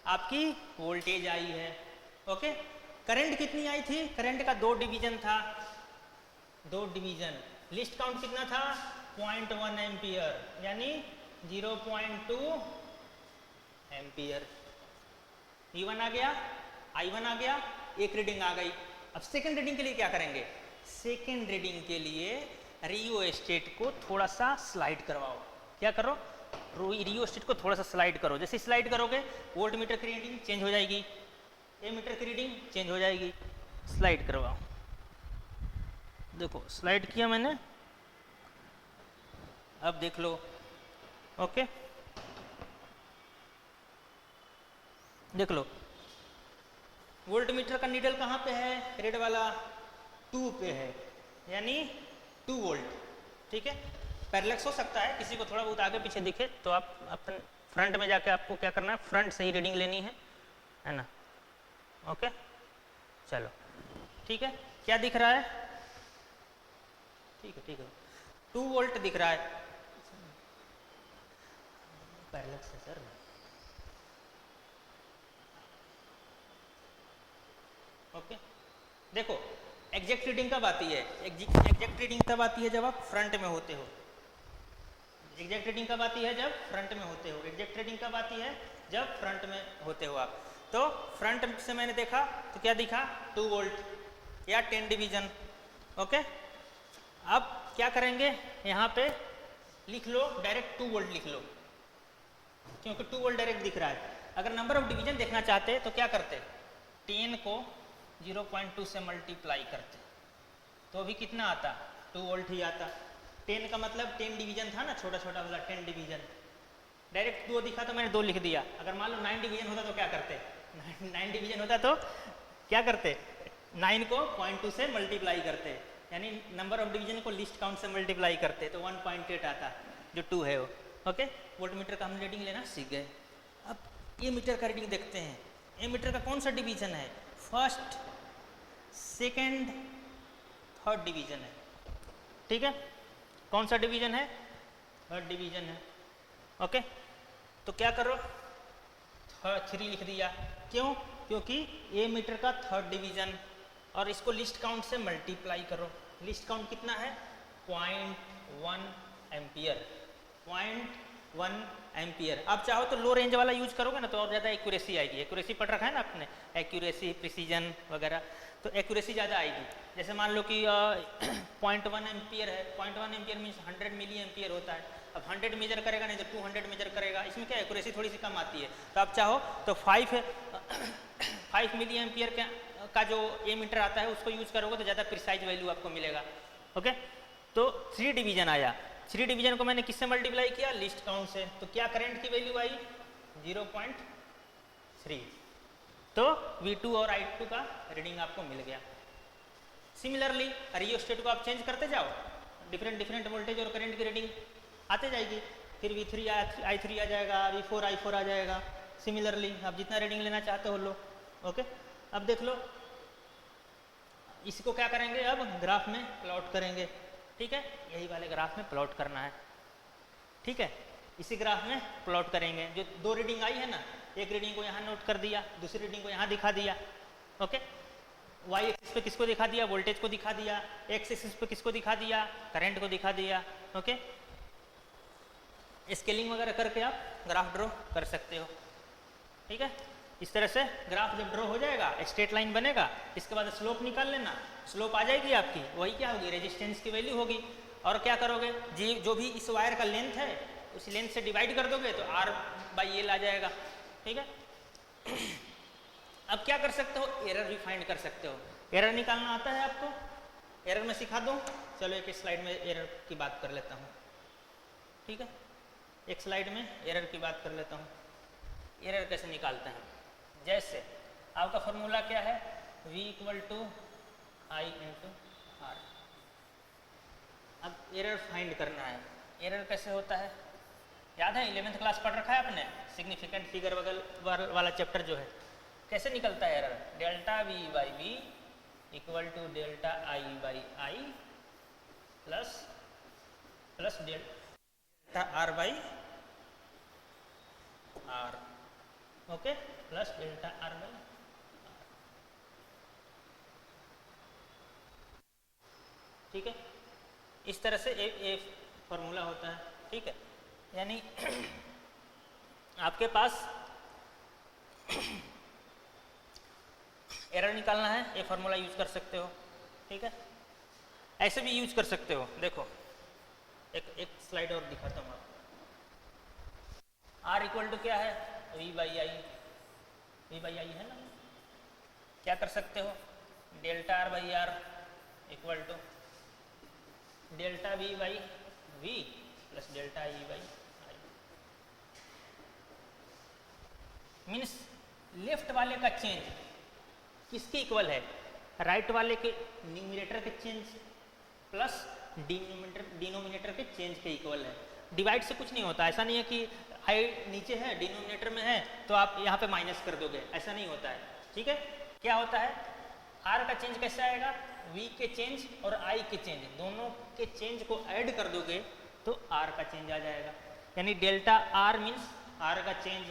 आपकी वोल्टेज आई है, ओके। करंट कितनी आई थी? करंट का 2 डिवीजन था, 2 डिवीजन। लिस्ट काउंट कितना था? 0.1 एम्पियर, यानी 0.2 एम्पियर। V1 आ गया, I1 आ गया, एक रीडिंग आ गई। अब सेकंड रीडिंग के लिए क्या करेंगे? सेकंड रीडिंग के लिए रियो स्टेट को थोड़ा सा स्लाइड करवाओ। क्या करो? रियो स्टेट को थोड़ा सा स्लाइड करो। जैसे स्लाइड करोगे वोल्ट मीटर की रीडिंग चेंज हो जाएगी, ए मीटर की रीडिंग चेंज हो जाएगी। स्लाइड करवाओ, देखो स्लाइड किया मैंने, अब देख लो, ओके, देख लो वोल्ट मीटर का नीडल कहाँ पे है? रेड वाला 2 पे है, यानी 2 वोल्ट, ठीक है। पैरेलक्स हो सकता है, किसी को थोड़ा बहुत आगे पीछे दिखे तो आप अपन फ्रंट में जाके आपको क्या करना है? फ्रंट से ही रीडिंग लेनी है ना, ओके। चलो ठीक है, क्या दिख रहा है? ठीक है 2 वोल्ट दिख रहा है। पैरेलक्स है सर, ओके। देखो एग्जैक्ट रीडिंग कब आती है? एग्जैक्ट रीडिंग तब आती है जब आप फ्रंट में होते हो। एग्जैक्ट रीडिंग कब आती है? जब फ्रंट में होते हो। एग्जैक्ट रीडिंग कब आती है? जब फ्रंट में होते हो आप। तो फ्रंट से मैंने देखा तो क्या दिखा? 2 वोल्ट या 10 डिवीजन, ओके। अब क्या करेंगे? यहाँ पे लिख लो डायरेक्ट 2 वोल्ट लिख लो, क्योंकि 2 वोल्ट डायरेक्ट दिख रहा है। अगर नंबर ऑफ डिवीजन देखना चाहते तो क्या करते, 10 को 0.2 से मल्टीप्लाई करते तो अभी कितना आता, 2 वोल्ट ही आता। 10 का मतलब 10 डिवीजन था ना, छोटा छोटा वाला 10 डिवीजन। डायरेक्ट 2 दिखा तो मैंने 2 लिख दिया। अगर मान लो 9 डिवीजन होता तो क्या करते, 9 डिवीजन होता तो क्या करते, 9 को 0.2 से मल्टीप्लाई करते, यानी नंबर ऑफ डिवीजन को लिस्ट काउंट से मल्टीप्लाई करते तो 1.8 आता, जो 2 है वो। ओके, वोल्ट मीटर का हम रीडिंग लेना सीख गए। अब ए मीटर का रीडिंग देखते हैं। ए मीटर का कौन सा डिवीजन है, फर्स्ट, सेकेंड, थर्ड डिवीजन है। ठीक है, कौन सा डिवीजन है, थर्ड डिवीजन है। ओके, तो क्या करो, 3 लिख दिया। क्यों, क्योंकि ए मीटर का थर्ड डिवीजन, और इसको लिस्ट काउंट से मल्टीप्लाई करो। लिस्ट काउंट कितना है, 0.1 एम्पियर, 0.1 एम्पियर। आप चाहो तो लो रेंज वाला यूज करोगे ना तो और ज़्यादा एक्यूरेसी आएगी। एक्यूरेसी पढ़ रखा है ना आपने, एक्यूरेसी, प्रिसीजन वगैरह, तो एक्यूरेसी ज़्यादा आएगी। जैसे मान लो कि 0.1 एम्पियर है, 0.1 एम्पियर मीन्स 100 मिली एम्पियर होता है। अब 100 मेजर करेगा नहीं तो 200 मेजर करेगा, इसमें क्या एक्यूरेसी थोड़ी सी कम आती है। तो आप चाहो तो 5 मिली एम्पियर का जो ए मीटर आता है उसको यूज करोगे तो ज़्यादा प्रिसाइज वैल्यू आपको मिलेगा। ओके, तो 3 डिवीजन आया। 3 डिवीजन को मैंने किससे मल्टीप्लाई किया, लिस्ट काउंट से। तो क्या करंट की वैल्यू आई, 0.3। तो V2 और I2 का रीडिंग आपको मिल गया। सिमिलरली रियोस्टेट को आप चेंज करते जाओ, डिफरेंट वोल्टेज और करंट की रीडिंग आते जाएगी। फिर V3 I3 आ जाएगा, V4 I4 आ जाएगा। सिमिलरली आप जितना रीडिंग लेना चाहते हो लो। ओके, अब देख लो, इसको क्या करेंगे, अब ग्राफ में प्लॉट करेंगे। ठीक है, यही वाले ग्राफ में प्लॉट करना है। ठीक है, इसी ग्राफ में प्लॉट करेंगे। जो 2 रीडिंग आई है ना, एक रीडिंग को यहाँ नोट कर दिया, दूसरी रीडिंग को यहाँ दिखा दिया। ओके, वाई एक्सिस पे किसको दिखा दिया, वोल्टेज को दिखा दिया। एक्स एक्सिस पे किसको दिखा दिया, करंट को दिखा दिया। ओके, स्केलिंग वगैरह करके आप ग्राफ ड्रॉ कर सकते हो। ठीक है, इस तरह से ग्राफ जब ड्रॉ हो जाएगा, स्ट्रेट लाइन बनेगा, इसके बाद स्लोप निकाल लेना। स्लोप आ जाएगी आपकी, वही क्या होगी, रेजिस्टेंस की वैल्यू होगी। और क्या करोगे, जी जो भी इस वायर का लेंथ है उस लेंथ से डिवाइड कर दोगे तो R/L आ जाएगा। ठीक है, अब क्या कर सकते हो, एरर भी फाइंड कर सकते हो। एरर निकालना आता है आपको, एरर में सिखा दूँ। चलो एक स्लाइड में एरर की बात कर लेता हूँ। ठीक है, एक स्लाइड में एरर की बात कर लेता हूँ। एरर कैसे निकालते हैं, जैसे आपका फॉर्मूला क्या है, V = I × R। अब एरर फाइंड करना है। एरर कैसे होता है, याद है 11th क्लास पढ़ रखा है आपने, सिग्निफिकेंट फिगर वगैरह वाला चैप्टर जो है। कैसे निकलता है error, delta V/V = delta I/I plus delta R/R, okay, plus delta R/R। ठीक है, इस तरह से ए फॉर्मूला होता है। ठीक है, यानी आपके पास एरर निकालना है, ये फॉर्मूला यूज कर सकते हो। ठीक है, ऐसे भी यूज कर सकते हो। देखो एक स्लाइड और दिखाता हूँ आपको। R = क्या है, V/I है ना। क्या कर सकते हो, delta R/R = delta V/V plus delta I/I। Means left वाले का चेंज किसके इक्वल है, राइट वाले के न्यूमरेटर के चेंज प्लस डिनोमिनेटर के चेंज के इक्वल है। डिवाइड से कुछ नहीं होता, ऐसा नहीं है कि आई नीचे है डिनोमिनेटर में है तो आप यहाँ पे माइनस कर दोगे, ऐसा नहीं होता है। ठीक है, क्या होता है, आर का चेंज कैसे आएगा, वी के चेंज और आई के चेंज दोनों के चेंज को ऐड कर दोगे तो आर का चेंज आ जाएगा। यानी डेल्टा आर मीन्स आर का चेंज,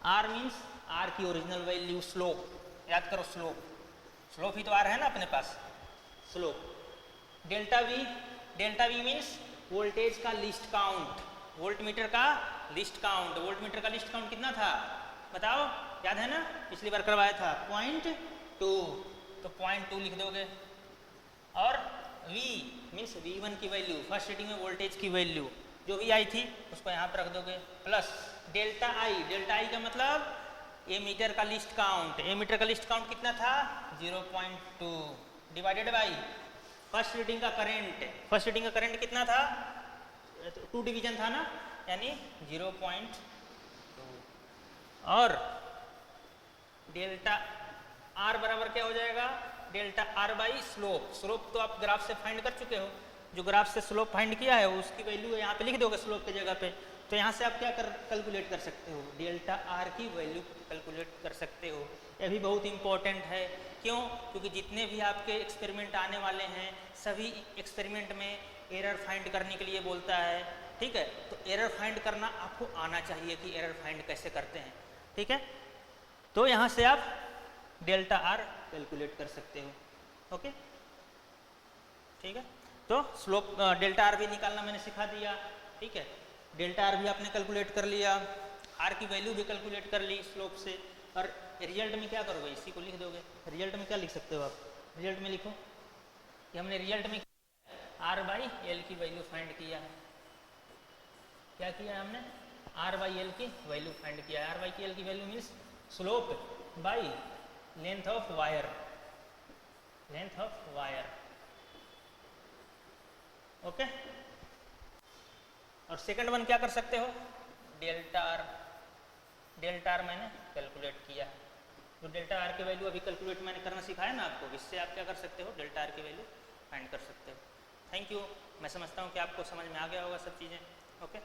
आर मीन्स आर की ओरिजिनल वैल्यू, स्लोप, याद करो स्लोप ही तो आर है ना अपने पास, slope. Delta V means voltage का लिस्ट काउंट, वोल्ट मीटर का लिस्ट काउंट। वोल्ट मीटर का लिस्ट काउंट कितना था बताओ, याद है ना, पिछली बार करवाया था 0.2, तो 0.2 लिख दोगे। और V मीन्स V1 की वैल्यू, फर्स्ट रीडिंग में वोल्टेज की वैल्यू, जो भी आई थी उसको यहाँ पर रख दोगे, प्लस डेल्टा आई का मतलब ए मीटर का लिस्ट काउंट, ए मीटर का लिस्ट काउंट कितना था 0.2 डिवाइडेड बाई फर्स्ट रीडिंग का करंट, फर्स्ट रीडिंग का करंट कितना था 2 डिवीजन था ना, यानी 0.2 और डेल्टा आर बराबर क्या हो जाएगा delta R by slope, slope तो आप ग्राफ से फाइंड कर चुके हो, जो ग्राफ से स्लोप फाइंड किया है उसकी वैल्यू यहाँ पे लिख दोगे स्लोप की जगह पे, तो यहाँ से आप क्या कैलकुलेट कर सकते हो डेल्टा आर की वैल्यू कैलकुलेट कर सकते हो। यह भी बहुत इंपॉर्टेंट है, क्यों? क्योंकि जितने भी आपके एक्सपेरिमेंट आने वाले हैं सभी एक्सपेरिमेंट में एरर फाइंड करने के लिए बोलता है, ठीक है, तो एरर फाइंड करना आपको आना चाहिए कि एरर फाइंड कैसे करते हैं, ठीक है। तो यहाँ से आप डेल्टा आर कैलकुलेट कर सकते हो, ओके, ठीक है। तो स्लोप डेल्टा आर भी निकालना मैंने सिखा दिया, ठीक है, डेल्टा आर भी आपने कैलकुलेट कर लिया, आर की वैल्यू भी कैलकुलेट कर ली स्लोप से, और रिजल्ट में क्या करोगे इसी को लिख दोगे। रिजल्ट में क्या लिख सकते हो आप, रिजल्ट में लिखो कि हमने रिजल्ट में आर बाई एल की वैल्यू फाइंड किया है, क्या किया है हमने आर बाई एल की वैल्यू फाइंड किया है। आर बाई एल की value means slope by length of wire, length of wire, okay. और सेकंड वन क्या कर सकते हो डेल्टा आर, डेल्टा आर मैंने कैलकुलेट किया है, जो डेल्टा आर की वैल्यू अभी कैलकुलेट मैंने करना सिखाया ना आपको, इससे आप क्या कर सकते हो डेल्टा आर की वैल्यू फाइंड कर सकते हो। थैंक यू, मैं समझता हूँ कि आपको समझ में आ गया होगा सब चीज़ें, ओके।